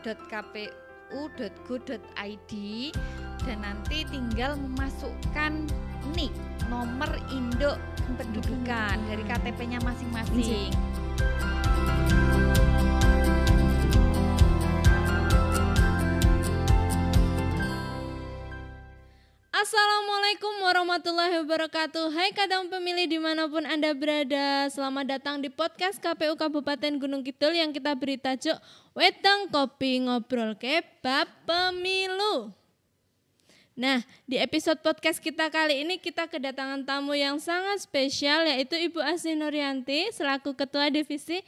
www.kpu.go.id dan nanti tinggal memasukkan NIK, nomor induk kependudukan dari KTP-nya masing-masing. Assalamualaikum warahmatullahi wabarakatuh. Hai kadang pemilih dimanapun Anda berada, selamat datang di podcast KPU Kabupaten Gunung Kidul yang kita beri tajuk Wedang Kopi Ngobrol Kebab Pemilu. Nah, di episode podcast kita kali ini kita kedatangan tamu yang sangat spesial, yaitu Ibu Asih Nuryanti selaku Ketua Divisi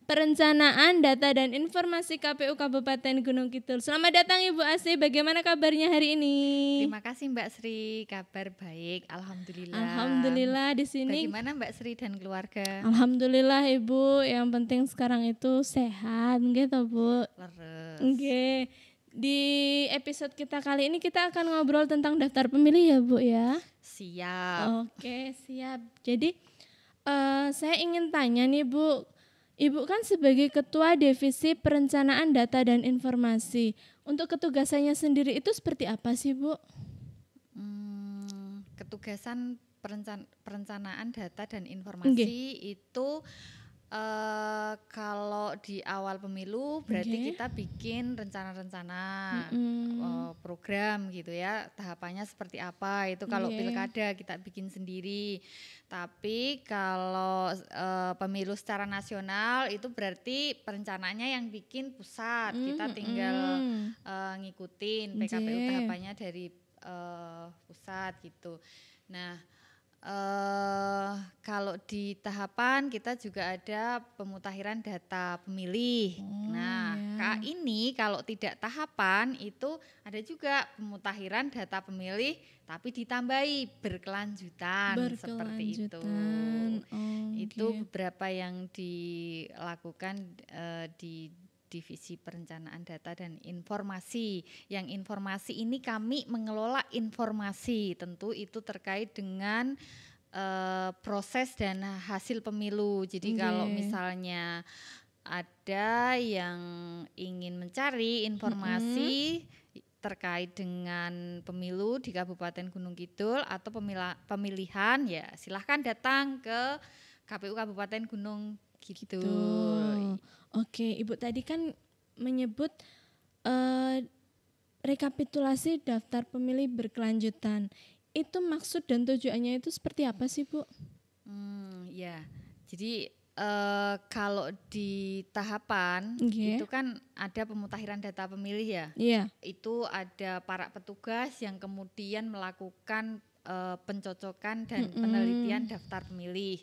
Perencanaan Data dan Informasi KPU Kabupaten Gunung Kidul. Selamat datang Ibu Asih, bagaimana kabarnya hari ini? Terima kasih Mbak Sri, kabar baik, alhamdulillah. Alhamdulillah di sini. Bagaimana Mbak Sri dan keluarga? Alhamdulillah Ibu, yang penting sekarang itu sehat, gitu Bu. Leres. Oke. Di episode kita kali ini kita akan ngobrol tentang daftar pemilih ya Bu ya. Siap. Oke, siap. Jadi saya ingin tanya nih Bu. Ibu kan sebagai Ketua Divisi Perencanaan Data dan Informasi, untuk ketugasannya sendiri itu seperti apa sih Bu? Ketugasan perencanaan data dan informasi itu kalau di awal pemilu berarti kita bikin rencana-rencana program gitu ya, tahapannya seperti apa itu kalau pilkada kita bikin sendiri. Tapi kalau pemilu secara nasional itu berarti perencanaannya yang bikin pusat, kita tinggal ngikutin PKPU tahapannya dari pusat gitu. Nah, kalau di tahapan kita juga ada pemutakhiran data pemilih. Ini kalau tidak tahapan itu ada juga pemutakhiran data pemilih tapi ditambahi berkelanjutan. Seperti itu. Itu beberapa yang dilakukan di Divisi Perencanaan Data dan Informasi. Yang informasi ini kami mengelola informasi, tentu itu terkait dengan proses dan hasil pemilu. Jadi kalau misalnya ada yang ingin mencari informasi terkait dengan pemilu di Kabupaten Gunung Kidul atau pemilihan, ya silahkan datang ke KPU Kabupaten Gunung Kidul. Oke, Ibu tadi kan menyebut rekapitulasi daftar pemilih berkelanjutan. Itu maksud dan tujuannya itu seperti apa sih Bu? Jadi kalau di tahapan itu kan ada pemutakhiran data pemilih ya. Itu ada para petugas yang kemudian melakukan pencocokan dan penelitian daftar pemilih.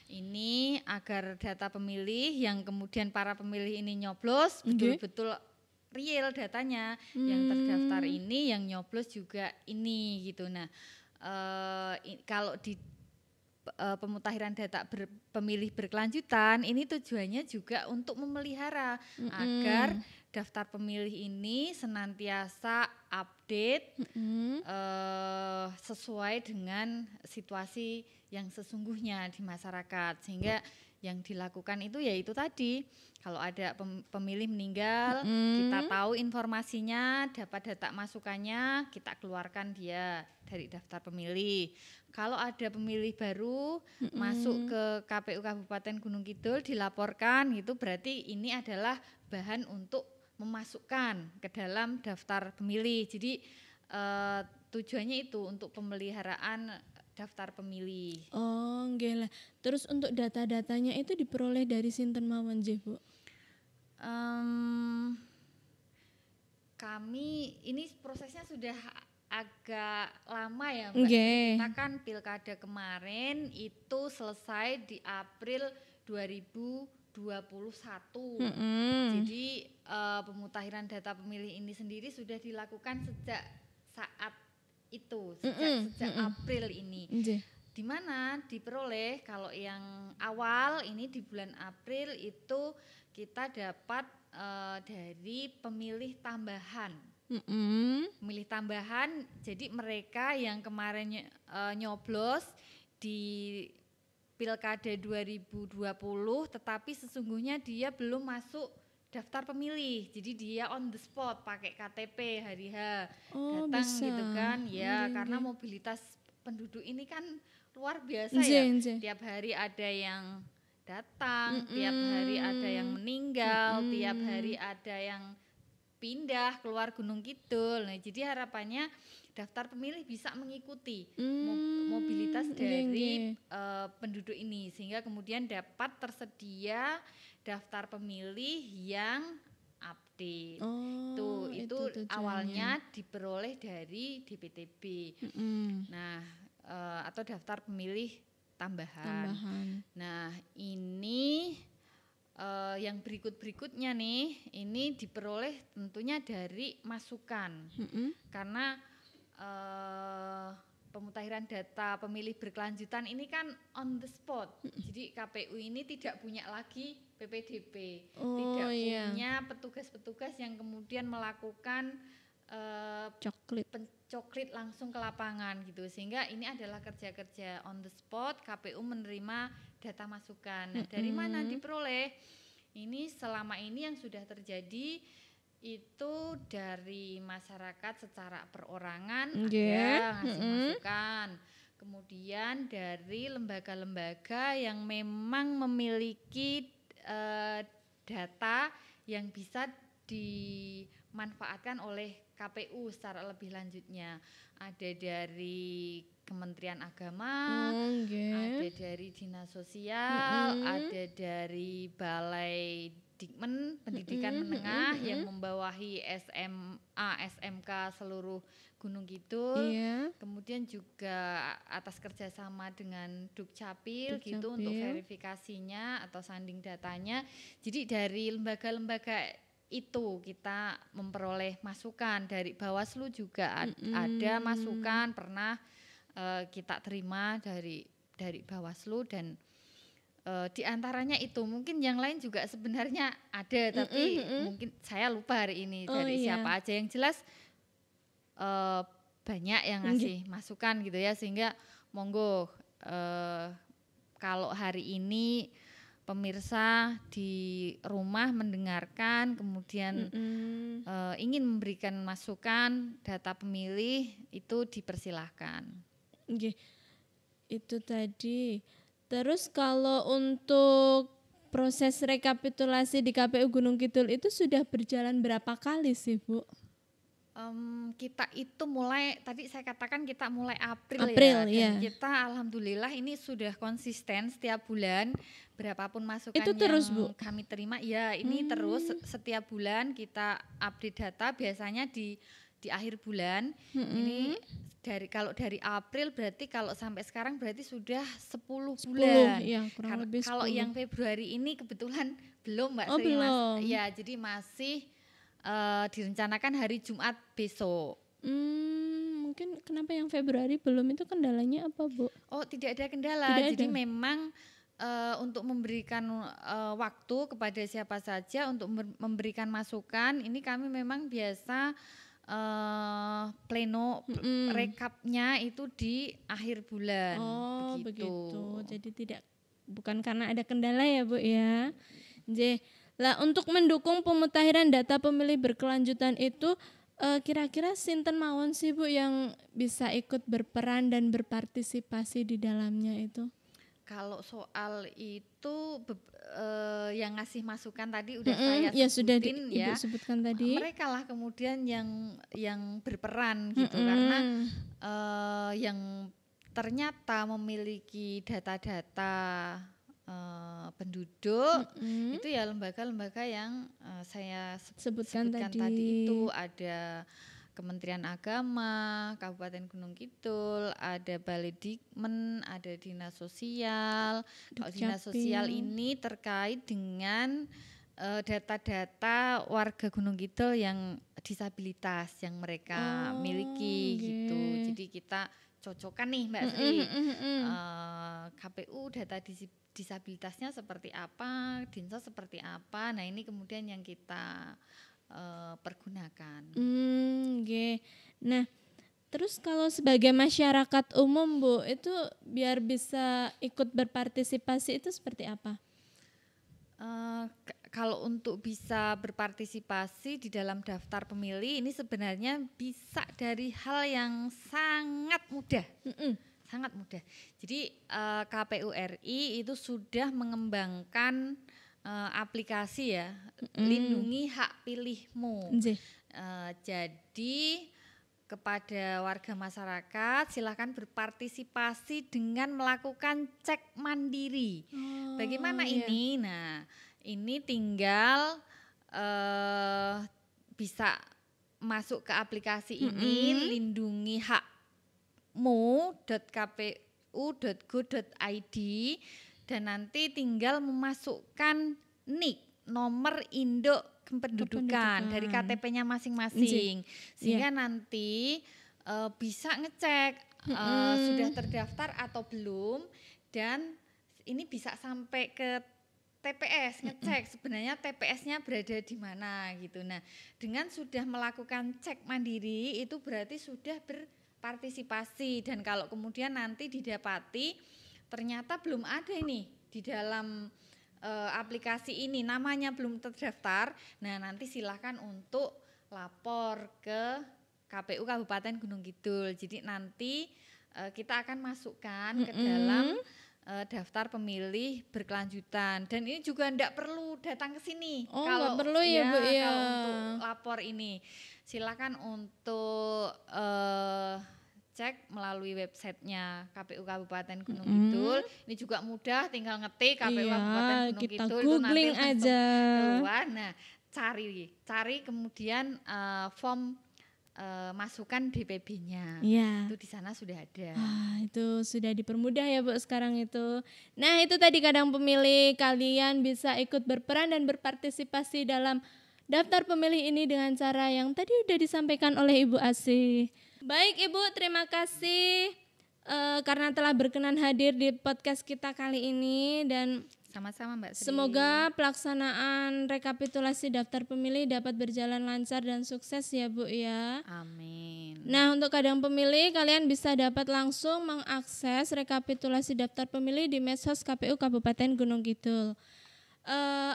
Ini agar data pemilih yang kemudian para pemilih ini nyoblos betul-betul real datanya, yang terdaftar ini, yang nyoblos juga ini gitu. Nah, kalau di pemutakhiran data pemilih berkelanjutan ini tujuannya juga untuk memelihara agar daftar pemilih ini senantiasa update sesuai dengan situasi yang sesungguhnya di masyarakat, sehingga yang dilakukan itu yaitu tadi, kalau ada pemilih meninggal kita tahu informasinya, dapat data masukannya, kita keluarkan dia dari daftar pemilih. Kalau ada pemilih baru masuk ke KPU Kabupaten Gunung Kidul dilaporkan, itu berarti ini adalah bahan untuk memasukkan ke dalam daftar pemilih. Jadi tujuannya itu untuk pemeliharaan daftar pemilih. Oh, nggih. Terus untuk data-datanya itu diperoleh dari sinten mawon nggih, Bu? Kami ini prosesnya sudah agak lama ya Mbak. Kita kan pilkada kemarin itu selesai di April 2021. Jadi pemutakhiran data pemilih ini sendiri sudah dilakukan sejak saat itu, sejak April ini. Di mana diperoleh, kalau yang awal ini di bulan April itu kita dapat dari pemilih tambahan. Pemilih tambahan, jadi mereka yang kemarin nyoblos di Pilkada 2020 tetapi sesungguhnya dia belum masuk daftar pemilih. Jadi dia on the spot pakai KTP hari H Oh, datang bisa. gitu kan. Ya, Nggih, karena nggih. mobilitas penduduk ini kan luar biasa Nggih, ya. nggih. Tiap hari ada yang datang, tiap hari ada yang Mm-mm. meninggal, tiap Mm-mm. hari ada yang pindah keluar Gunung Kidul. Nah, jadi harapannya daftar pemilih bisa mengikuti mobilitas Nggih, dari nggih. penduduk ini sehingga kemudian dapat tersedia daftar pemilih yang update. Oh, Itu tujuannya. awalnya diperoleh dari DPTB. Mm-mm. Nah, atau daftar pemilih tambahan. Nah, ini yang berikutnya nih, ini diperoleh tentunya dari masukan. Mm-mm. Karena pemutahiran data pemilih berkelanjutan ini kan on the spot. Jadi KPU ini tidak punya lagi PPDP, tidak punya petugas-petugas yang kemudian melakukan pencoklit langsung ke lapangan gitu. Sehingga ini adalah kerja-kerja on the spot, KPU menerima data masukan. Nah, dari mana diperoleh? Ini selama ini yang sudah terjadi itu dari masyarakat secara perorangan ada ngasih masukan. Kemudian dari lembaga-lembaga yang memang memiliki data yang bisa dimanfaatkan oleh KPU secara lebih lanjutnya. Ada dari Kementerian Agama, ada dari Dinas Sosial, ada dari Balai Dikmen Pendidikan Menengah yang membawahi SMA, SMK seluruh Gunung Kidul. Kemudian juga atas kerjasama dengan Dukcapil gitu untuk verifikasinya atau sanding datanya. Jadi dari lembaga-lembaga itu kita memperoleh masukan. Dari Bawaslu juga ada masukan pernah kita terima dari Bawaslu dan di antaranya itu mungkin yang lain juga sebenarnya ada tapi mungkin saya lupa hari ini dari siapa aja. Yang jelas banyak yang ngasih masukan gitu ya, sehingga monggo kalau hari ini pemirsa di rumah mendengarkan kemudian ingin memberikan masukan data pemilih itu dipersilahkan. Itu tadi. Terus kalau untuk proses rekapitulasi di KPU Gunung Kidul itu sudah berjalan berapa kali sih, Bu? Kita itu mulai, tadi saya katakan kita mulai April ya. Dan kita alhamdulillah ini sudah konsisten setiap bulan berapapun masukan itu terus, yang Bu? kami terima. Ya, ini terus setiap bulan kita update data biasanya di akhir bulan. Ini kalau dari April berarti kalau sampai sekarang berarti sudah 10 bulan. Ya, kurang lebih 10. Kalau yang Februari ini kebetulan belum Mbak Sri, belum. Ya, jadi masih direncanakan hari Jumat besok. Mungkin kenapa yang Februari belum, itu kendalanya apa, Bu? Oh, tidak ada kendala. Jadi memang untuk memberikan waktu kepada siapa saja untuk memberikan masukan, ini kami memang biasa pleno rekapnya itu di akhir bulan. Begitu. Jadi bukan karena ada kendala ya, Bu ya. Lah untuk mendukung pemutahiran data pemilih berkelanjutan itu kira-kira sinten mawon sih, Bu, yang bisa ikut berperan dan berpartisipasi di dalamnya itu? Kalau soal itu yang ngasih masukan tadi udah saya sebutin Ibu sebutkan tadi. Mereka lah kemudian yang berperan gitu karena yang ternyata memiliki data-data penduduk itu ya lembaga-lembaga yang saya sebutkan tadi itu. Ada Kementerian Agama, Kabupaten Gunung Kidul, ada Balai Dikmen, ada Dinas Sosial. Kalau Dinas Sosial ini terkait dengan data-data warga Gunung Kidul yang disabilitas yang mereka miliki gitu. Jadi kita cocokkan nih Mbak Sri, KPU data disabilitasnya seperti apa, Dinsos seperti apa. Nah, ini kemudian yang kita pergunakan. Nah, terus kalau sebagai masyarakat umum, Bu, itu biar bisa ikut berpartisipasi itu seperti apa? kalau untuk bisa berpartisipasi di dalam daftar pemilih ini sebenarnya bisa dari hal yang sangat mudah. Sangat mudah. Jadi KPU RI itu sudah mengembangkan aplikasi ya, Lindungi Hak Pilihmu. Jadi kepada warga masyarakat silakan berpartisipasi dengan melakukan cek mandiri. Bagaimana ini? Nah, ini tinggal bisa masuk ke aplikasi ini lindungihakmu.kpu.go.id dan nanti tinggal memasukkan NIK, nomor induk kependudukan dari KTP-nya masing-masing, sehingga nanti bisa ngecek sudah terdaftar atau belum, dan ini bisa sampai ke TPS, ngecek sebenarnya TPS-nya berada di mana gitu. Nah, dengan sudah melakukan cek mandiri itu berarti sudah berpartisipasi, dan kalau kemudian nanti didapati ternyata belum ada ini di dalam aplikasi ini, namanya belum terdaftar, nah nanti silakan untuk lapor ke KPU Kabupaten Gunung Kidul. Jadi nanti kita akan masukkan ke dalam daftar pemilih berkelanjutan, dan ini juga tidak perlu datang ke sini. Kalau perlu ya Bu ya. Kalau untuk lapor ini silakan untuk cek melalui websitenya KPU Kabupaten Gunung Kidul. Ini juga mudah, tinggal ngetik KPU Kabupaten Gunung kita Kidul, googling itu nanti aja keluar. Nah, cari kemudian form masukan DPB-nya. Itu di sana sudah ada. Itu sudah dipermudah ya Bu sekarang itu. Nah, itu tadi kadang pemilih, kalian bisa ikut berperan dan berpartisipasi dalam daftar pemilih ini dengan cara yang tadi udah disampaikan oleh Ibu Asih. Baik Ibu, terima kasih karena telah berkenan hadir di podcast kita kali ini, dan sama-sama Mbak Sri. Semoga pelaksanaan rekapitulasi daftar pemilih dapat berjalan lancar dan sukses ya Bu ya. Amin. Nah, untuk kadang pemilih kalian bisa dapat langsung mengakses rekapitulasi daftar pemilih di medsos KPU Kabupaten Gunung Kidul.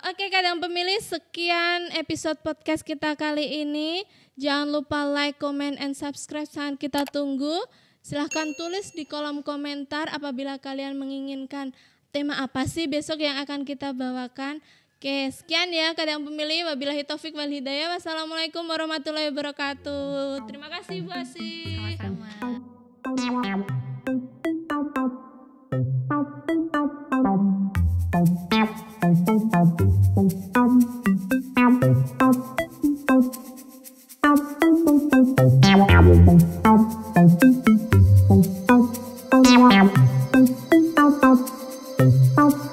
Oke kadang pemilih, sekian episode podcast kita kali ini. Jangan lupa like, comment, and subscribe, sangat kita tunggu. Silahkan tulis di kolom komentar apabila kalian menginginkan tema apa sih besok yang akan kita bawakan. Oke, sekian ya kadang pemilih. Wabillahi taufik wal hidayah. Wassalamualaikum warahmatullahi wabarakatuh. Terima kasih Bu Asih. Sama-sama.